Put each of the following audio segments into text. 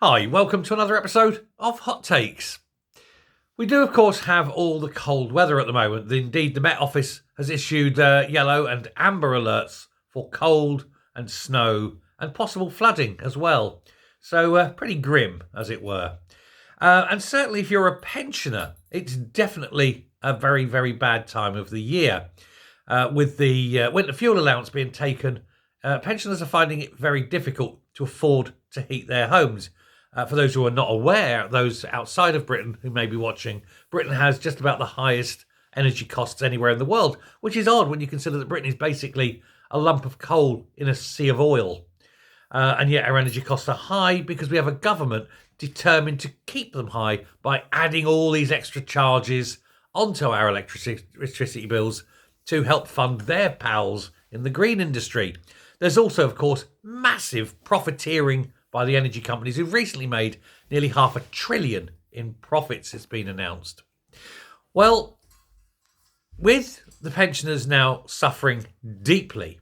Hi, welcome to another episode of Hot Takes. We do, of course, have all the cold weather at the moment. Indeed, the Met Office has issued yellow and amber alerts for cold and snow and possible flooding as well. So pretty grim, as it were. And certainly if you're a pensioner, it's definitely a very, very bad time of the year. With the winter fuel allowance being taken, pensioners are finding it very difficult to afford to heat their homes. For those who are not aware, those outside of Britain who may be watching, Britain has just about the highest energy costs anywhere in the world, which is odd when you consider that Britain is basically a lump of coal in a sea of oil. And yet our energy costs are high because we have a government determined to keep them high by adding all these extra charges onto our electricity bills to help fund their pals in the green industry. There's also, of course, massive profiteering by the energy companies who've recently made nearly $500 billion in profits, it's been announced. Well, with the pensioners now suffering deeply,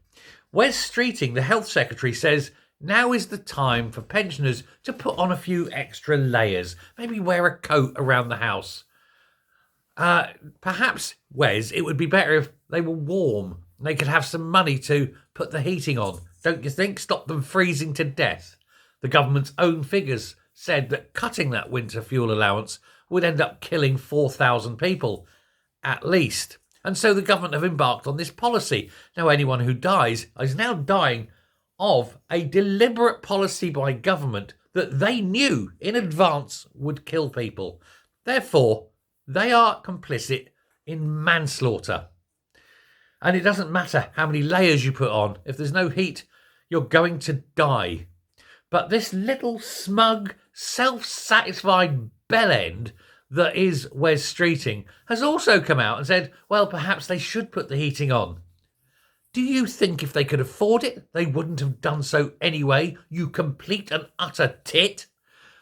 Wes Streeting, the health secretary, says now is the time for pensioners to put on a few extra layers, maybe wear a coat around the house. Perhaps, Wes, it would be better if they were warm. They could have some money to put the heating on, don't you think? Stop them freezing to death. The government's own figures said that cutting that winter fuel allowance would end up killing 4,000 people, at least. And so the government have embarked on this policy. Now, anyone who dies is now dying of a deliberate policy by government that they knew in advance would kill people. Therefore, they are complicit in manslaughter. And it doesn't matter how many layers you put on. If there's no heat, you're going to die. But this little smug, self-satisfied bellend that is Wes Streeting has also come out and said, well, perhaps they should put the heating on. Do you think if they could afford it, they wouldn't have done so anyway, you complete and utter tit?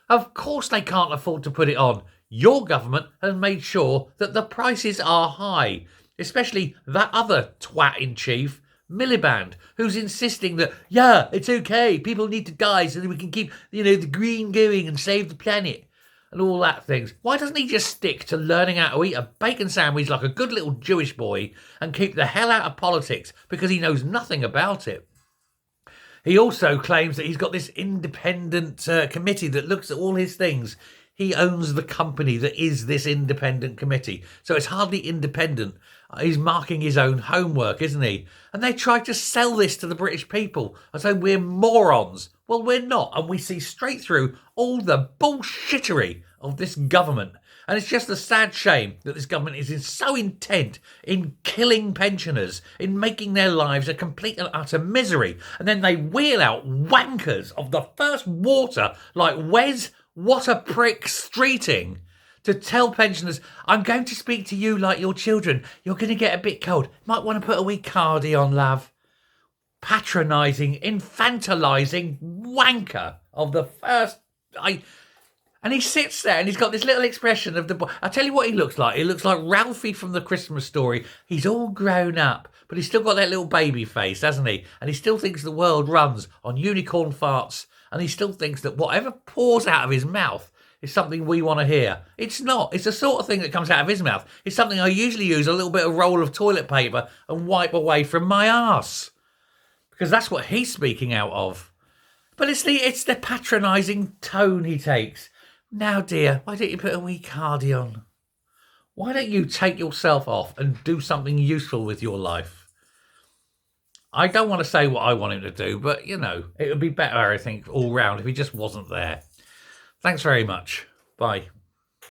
Of course they can't afford to put it on. Your government has made sure that the prices are high, especially that other twat-in-chief, Miliband, who's insisting that, yeah, it's okay, people need to die so that we can keep, the green going and save the planet and all that things. Why doesn't he just stick to learning how to eat a bacon sandwich like a good little Jewish boy and keep the hell out of politics because he knows nothing about it? He also claims that he's got this independent committee that looks at all his things. He owns the company that is this independent committee. So it's hardly independent. He's marking his own homework, isn't he? And they try to sell this to the British people and say we're morons. Well, we're not. And we see straight through all the bullshittery of this government. And it's just a sad shame that this government is so intent in killing pensioners, in making their lives a complete and utter misery. And then they wheel out wankers of the first water like Wes What a prick Streeting to tell pensioners, I'm going to speak to you like your children. You're going to get a bit cold. Might want to put a wee cardi on, love. Patronising, infantilising wanker of the first... And he sits there and he's got this little expression of the boy. I'll tell you what he looks like. He looks like Ralphie from the Christmas Story. He's all grown up, but he's still got that little baby face, hasn't he? And he still thinks the world runs on unicorn farts. And he still thinks that whatever pours out of his mouth is something we want to hear. It's not. It's the sort of thing that comes out of his mouth. It's something I usually use a little bit of roll of toilet paper and wipe away from my arse. Because that's what he's speaking out of. But it's the patronising tone he takes. Now, dear, why don't you put a wee cardi on? Why don't you take yourself off and do something useful with your life? I don't want to say what I want him to do, but, it would be better, I think, all round if he just wasn't there. Thanks very much. Bye.